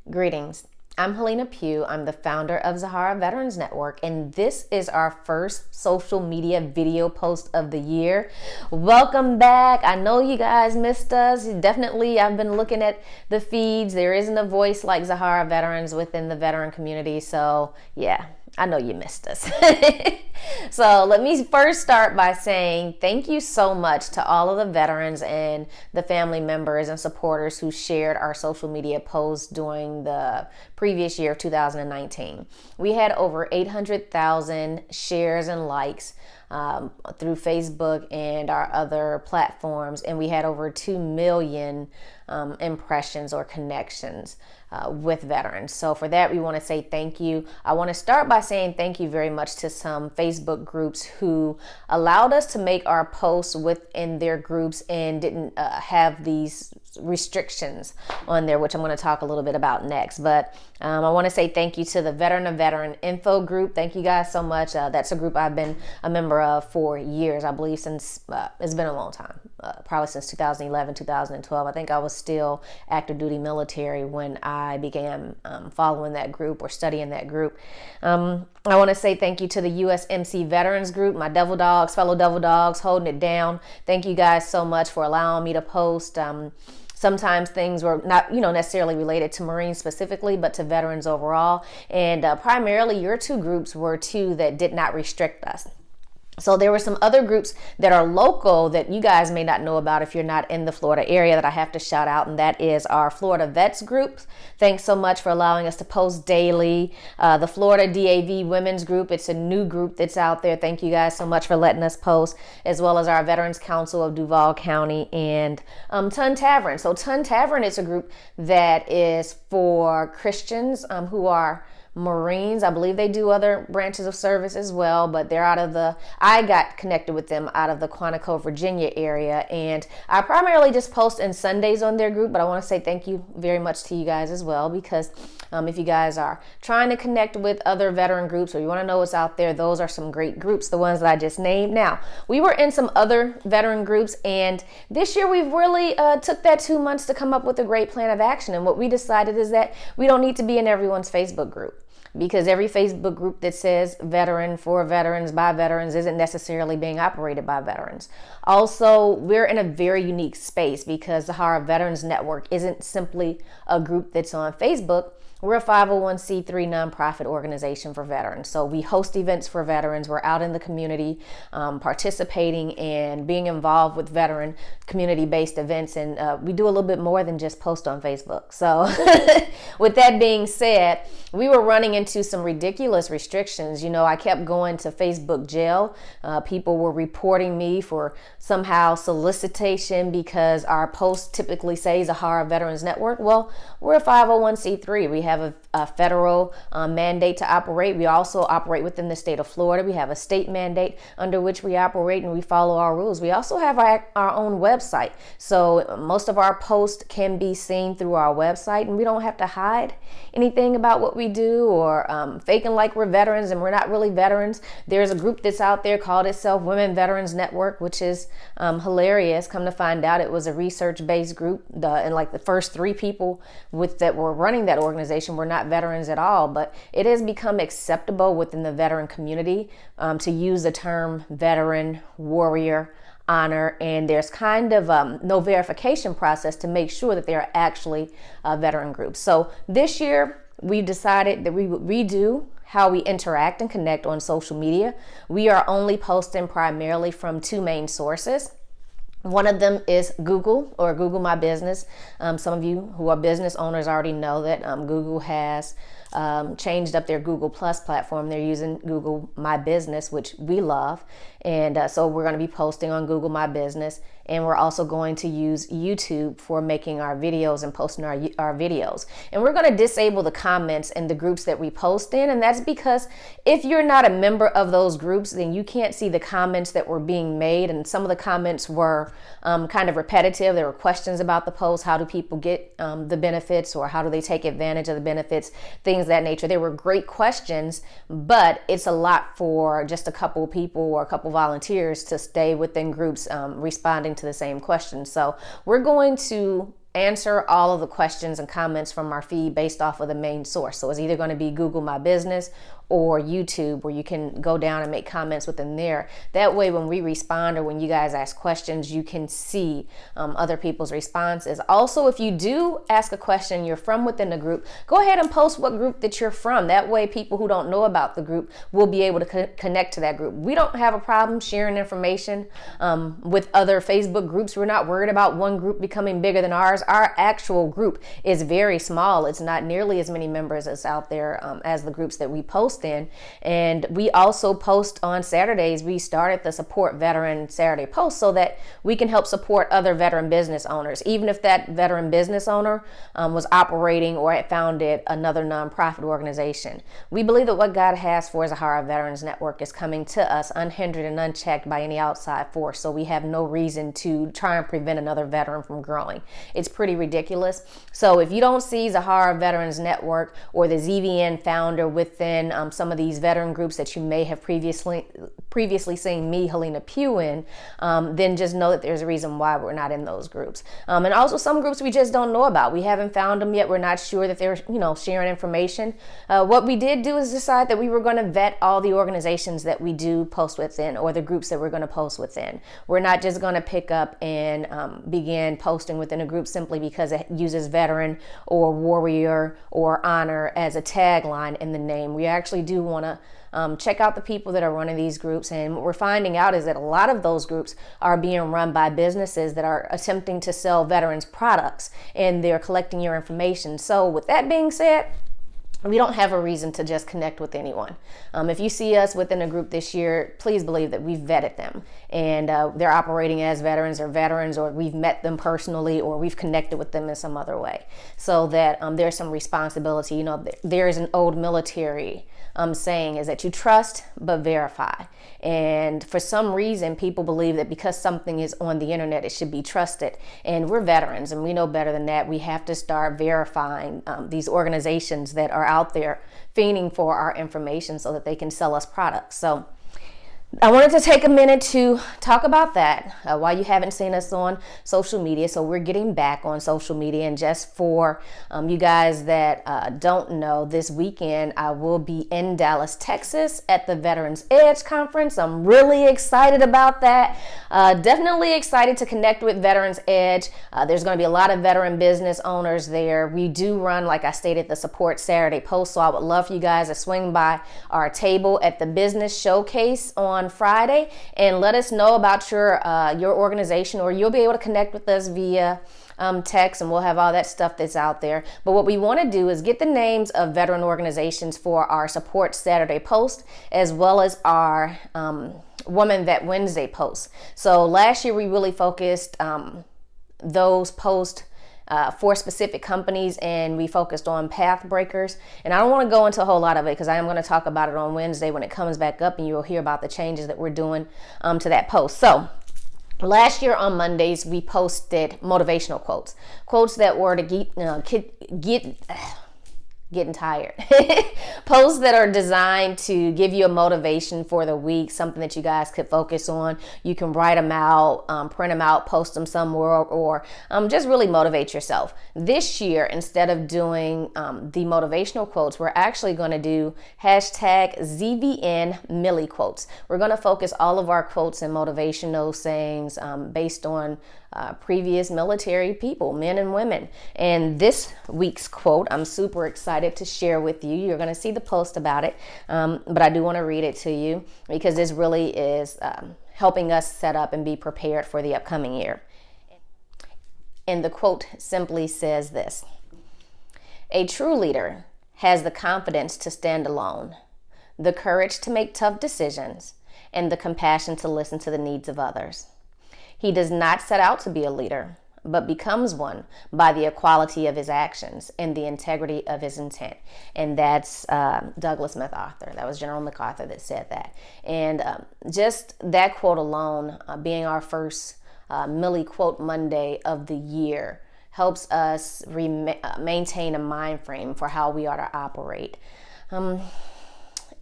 Greetings. I'm Helena Pugh. I'm the founder of Zahara Veterans Network, and this is our first social media video post of the year. Welcome back. I know you guys missed us. Definitely, I've been looking at the feeds. There isn't a voice like Zahara Veterans within the veteran community, so yeah, I know you missed us. So let me first start by saying thank you so much to all of the veterans and the family members and supporters who shared our social media posts during the previous year of 2019. We had over 800,000 shares and likes through Facebook and our other platforms, and we had over 2 million impressions or connections with veterans. So for that, we want to say thank you. I want to start by saying thank you very much to some Facebook groups who allowed us to make our posts within their groups and didn't have these restrictions on there, which I'm going to talk a little bit about next. But I want to say thank you to the Veteran of Veteran Info group. Thank you guys so much. That's a group I've been a member of for years, I believe, since it's been a long time, probably since 2011, 2012. I think I was still active duty military when I began following that group or studying that group. I want to say thank you to the USMC Veterans Group, my devil dogs, fellow devil dogs, holding it down. Thank you guys so much for allowing me to post. Sometimes things were not, necessarily related to Marines specifically, but to veterans overall. And primarily your two groups were two that did not restrict us. So there were some other groups that are local that you guys may not know about if you're not in the Florida area that I have to shout out, and that is our ZaharaVets group. Thanks so much for allowing us to post daily. The Florida DAV Women's Group, it's a new group that's out there. Thank you guys so much for letting us post, as well as our Veterans Council of Duval County and Ton Tavern. So Ton Tavern is a group that is for Christians who are Marines. I believe they do other branches of service as well, but they're I got connected with them out of the Quantico, Virginia area, and I primarily just post on Sundays on their group, but I want to say thank you very much to you guys as well, because if you guys are trying to connect with other veteran groups or you want to know what's out there, those are some great groups, the ones that I just named. Now, we were in some other veteran groups, and this year we've really took that 2 months to come up with a great plan of action, and what we decided is that we don't need to be in everyone's Facebook group, because every Facebook group that says veteran, for veterans, by veterans isn't necessarily being operated by veterans. Also, we're in a very unique space because the Zahara Veterans Network isn't simply a group that's on Facebook. We're a 501c3 nonprofit organization for veterans. So we host events for veterans. We're out in the community participating and being involved with veteran community-based events. And we do a little bit more than just post on Facebook. So with that being said, we were running into some ridiculous restrictions. I kept going to Facebook jail. People were reporting me for somehow solicitation because our posts typically say Zahara Veterans Network. Well, we're a 501c3. We have a federal mandate to operate. We also operate within the state of Florida. We have a state mandate under which we operate, and we follow our rules. We also have our own website. So most of our posts can be seen through our website, and we don't have to hide anything about what we do or faking like we're veterans and we're not really veterans. There's a group that's out there called itself Women Veterans Network, which is hilarious. Come to find out, it was a research-based group, and like the first 3 people that were running that organization were not veterans at all, but it has become acceptable within the veteran community to use the term veteran, warrior, honor, and there's kind of no verification process to make sure that they're actually veteran groups. So this year we decided that we would redo how we interact and connect on social media. We are only posting primarily from 2 main sources. One of them is Google or Google My Business. Some of you who are business owners already know that Google has changed up their Google Plus platform. They're using Google My Business, which we love. And so we're going to be posting on Google My Business. And we're also going to use YouTube for making our videos and posting our videos. And we're going to disable the comments in the groups that we post in. And that's because if you're not a member of those groups, then you can't see the comments that were being made. And some of the comments were kind of repetitive. There were questions about the post. How do people get the benefits, or how do they take advantage of the benefits? Things of that nature. They were great questions, but it's a lot for just a couple people or a couple volunteers to stay within groups responding to the same questions. So we're going to answer all of the questions and comments from our feed based off of the main source. So it's either going to be Google My Business or YouTube, where you can go down and make comments within there. That way, when we respond or when you guys ask questions, you can see other people's responses. Also, if you do ask a question, you're from within the group, go ahead and post what group that you're from. That way, people who don't know about the group will be able to connect to that group. We don't have a problem sharing information with other Facebook groups. We're not worried about one group becoming bigger than ours. Our actual group is very small. It's not nearly as many members as out there as the groups that we post in. And we also post on Saturdays. We started the Support Veteran Saturday post so that we can help support other veteran business owners, even if that veteran business owner was operating or had founded another nonprofit organization. We believe that what God has for Zahara Veterans Network is coming to us unhindered and unchecked by any outside force. So we have no reason to try and prevent another veteran from growing. It's pretty ridiculous. So if you don't see Zahara Veterans Network or the ZVN founder within some of these veteran groups that you may have previously seen me, Helena Pugh, in, then just know that there's a reason why we're not in those groups. And also some groups we just don't know about. We haven't found them yet. We're not sure that they're, sharing information. What we did do is decide that we were going to vet all the organizations that we do post within, or the groups that we're going to post within. We're not just going to pick up and begin posting within a group simply because it uses veteran or warrior or honor as a tagline in the name. We actually do want to check out the people that are running these groups, and what we're finding out is that a lot of those groups are being run by businesses that are attempting to sell veterans products, and they're collecting your information. So with that being said, we don't have a reason to just connect with anyone. If you see us within a group this year, please believe that we've vetted them and they're operating as veterans, or we've met them personally, or we've connected with them in some other way, so that there's some responsibility. There's an old military saying is that you trust but verify. And for some reason, people believe that because something is on the internet, it should be trusted. And we're veterans, and we know better than that. We have to start verifying these organizations that are out there fiending for our information so that they can sell us products. So I wanted to take a minute to talk about that while you haven't seen us on social media. So we're getting back on social media. And just for you guys that don't know, this weekend I will be in Dallas, Texas at the Veterans Edge Conference. I'm really excited about that. Definitely excited to connect with Veterans Edge. There's going to be a lot of veteran business owners there. We do run, like I stated, the Support Saturday post. So I would love for you guys to swing by our table at the Business Showcase on Friday and let us know about your organization, or you'll be able to connect with us via text, and we'll have all that stuff that's out there. But what we want to do is get the names of veteran organizations for our Support Saturday post, as well as our Woman Vet Wednesday post. So last year we really focused those posts for specific companies, and we focused on path breakers. And I don't want to go into a whole lot of it because I am going to talk about it on Wednesday when it comes back up, and you'll hear about the changes that we're doing to that post. So last year on Mondays, we posted motivational quotes that were to getting tired. Posts that are designed to give you a motivation for the week, something that you guys could focus on. You can write them out, print them out, post them somewhere, or just really motivate yourself. This year, instead of doing the motivational quotes, we're actually going to do hashtag ZVN Miliquotes. We're going to focus all of our quotes and motivational sayings based on previous military people, men and women. And this week's quote, I'm super excited to share with you. You're going to see the post about it, but I do want to read it to you because this really is helping us set up and be prepared for the upcoming year. And the quote simply says this: "A true leader has the confidence to stand alone, the courage to make tough decisions, and the compassion to listen to the needs of others. He does not set out to be a leader, but becomes one by the equality of his actions and the integrity of his intent." And that's Douglas MacArthur. That was General MacArthur that said that. And just that quote alone, being our first Miliquote Monday of the year, helps us maintain a mind frame for how we ought to operate.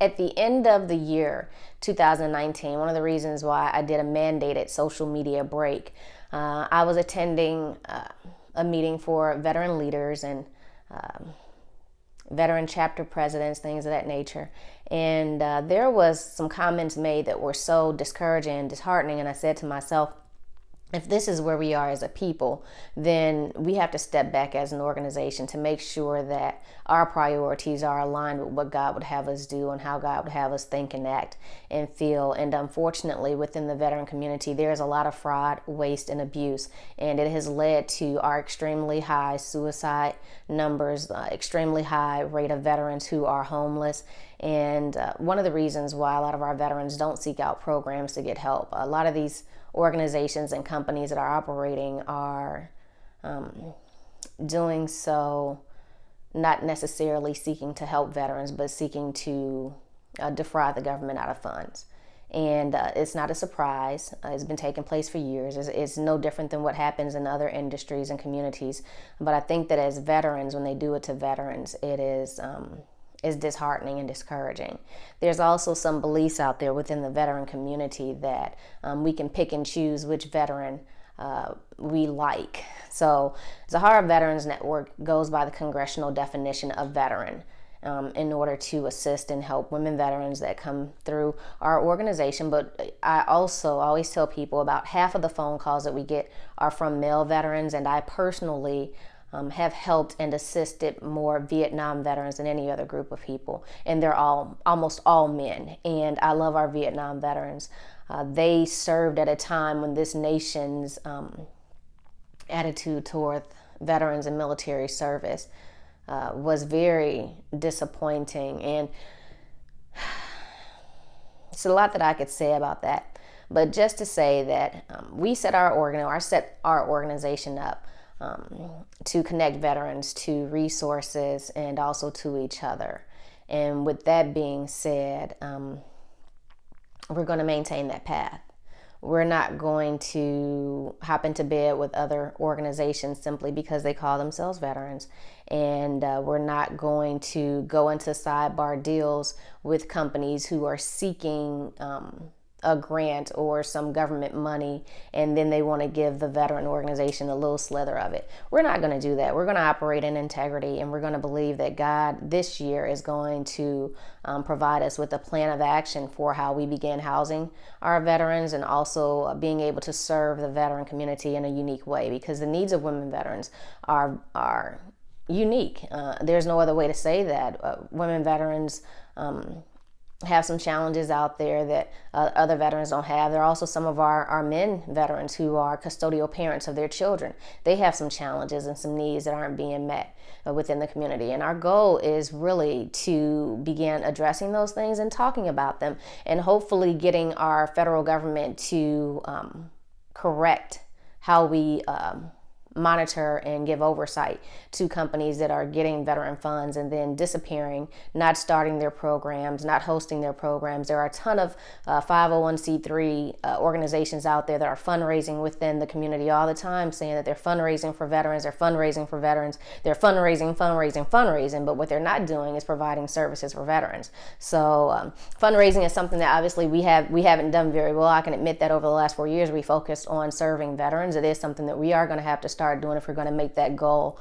At the end of the year 2019, one of the reasons why I did a mandated social media break, I was attending a meeting for veteran leaders and veteran chapter presidents, things of that nature. And there was some comments made that were so discouraging and disheartening. And I said to myself, if this is where we are as a people, then we have to step back as an organization to make sure that our priorities are aligned with what God would have us do and how God would have us think and act and feel. And unfortunately, within the veteran community, there's a lot of fraud, waste, and abuse. And it has led to our extremely high suicide numbers, extremely high rate of veterans who are homeless. And one of the reasons why a lot of our veterans don't seek out programs to get help, a lot of these organizations and companies that are operating are doing so not necessarily seeking to help veterans, but seeking to defraud the government out of funds. And it's not a surprise. It's been taking place for years. It's no different than what happens in other industries and communities. But I think that as veterans, when they do it to veterans, it is disheartening and discouraging. There's also some beliefs out there within the veteran community that we can pick and choose which veteran we like. So Zahara Veterans Network goes by the congressional definition of veteran in order to assist and help women veterans that come through our organization. But I also always tell people about half of the phone calls that we get are from male veterans, and I personally have helped and assisted more Vietnam veterans than any other group of people. And they're almost all men. And I love our Vietnam veterans. They served at a time when this nation's attitude toward veterans and military service was very disappointing. And it's a lot that I could say about that. But just to say that we set our organization up to connect veterans to resources and also to each other. And with that being said, we're going to maintain that path. We're not going to hop into bed with other organizations simply because they call themselves veterans. And we're not going to go into sidebar deals with companies who are seeking a grant or some government money, and then they want to give the veteran organization a little slither of it. We're not going to do that. We're going to operate in integrity, and we're going to believe that God this year is going to provide us with a plan of action for how we begin housing our veterans and also being able to serve the veteran community in a unique way, because the needs of women veterans are unique. There's no other way to say that. Women veterans have some challenges out there that other veterans don't have. There are also some of our men veterans who are custodial parents of their children. They have some challenges and some needs that aren't being met within the community. And our goal is really to begin addressing those things and talking about them, and hopefully getting our federal government to correct how we monitor and give oversight to companies that are getting veteran funds and then disappearing, not starting their programs, not hosting their programs. There are a ton of 501c3 organizations out there that are fundraising within the community all the time, saying that they're fundraising for veterans, they're fundraising for veterans, they're fundraising, but what they're not doing is providing services for veterans. So fundraising is something that obviously we haven't done very well. I can admit that over the last 4 years we focused on serving veterans. It is something that we are going to have to start doing if we're going to make that goal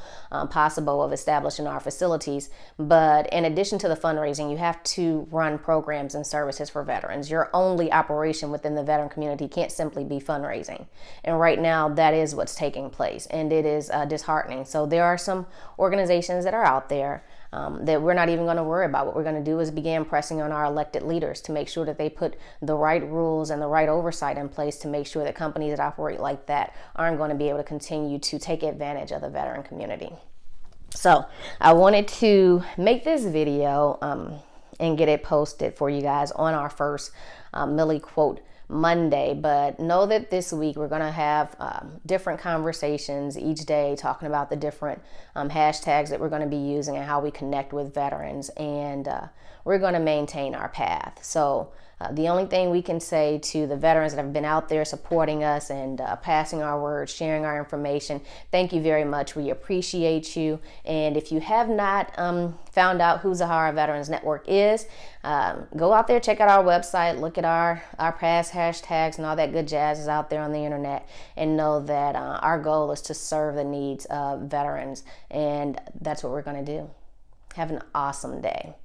possible of establishing our facilities. But in addition to the fundraising, you have to run programs and services for veterans. Your only operation within the veteran community can't simply be fundraising. And right now that is what's taking place, and it is disheartening. So there are some organizations that are out there that we're not even going to worry about. What we're going to do is begin pressing on our elected leaders to make sure that they put the right rules and the right oversight in place to make sure that companies that operate like that aren't going to be able to continue to take advantage of the veteran community. So I wanted to make this video and get it posted for you guys on our first Miliquote Monday, but know that this week we're going to have different conversations each day talking about the different hashtags that we're going to be using and how we connect with veterans, and we're going to maintain our path. So the only thing we can say to the veterans that have been out there supporting us and passing our words, sharing our information, thank you very much. We appreciate you. And if you have not found found out who Zahara Veterans Network is, go out there, check out our website, look at our past hashtags and all that good jazz is out there on the internet, and know that our goal is to serve the needs of veterans, and that's what we're going to do. Have an awesome day.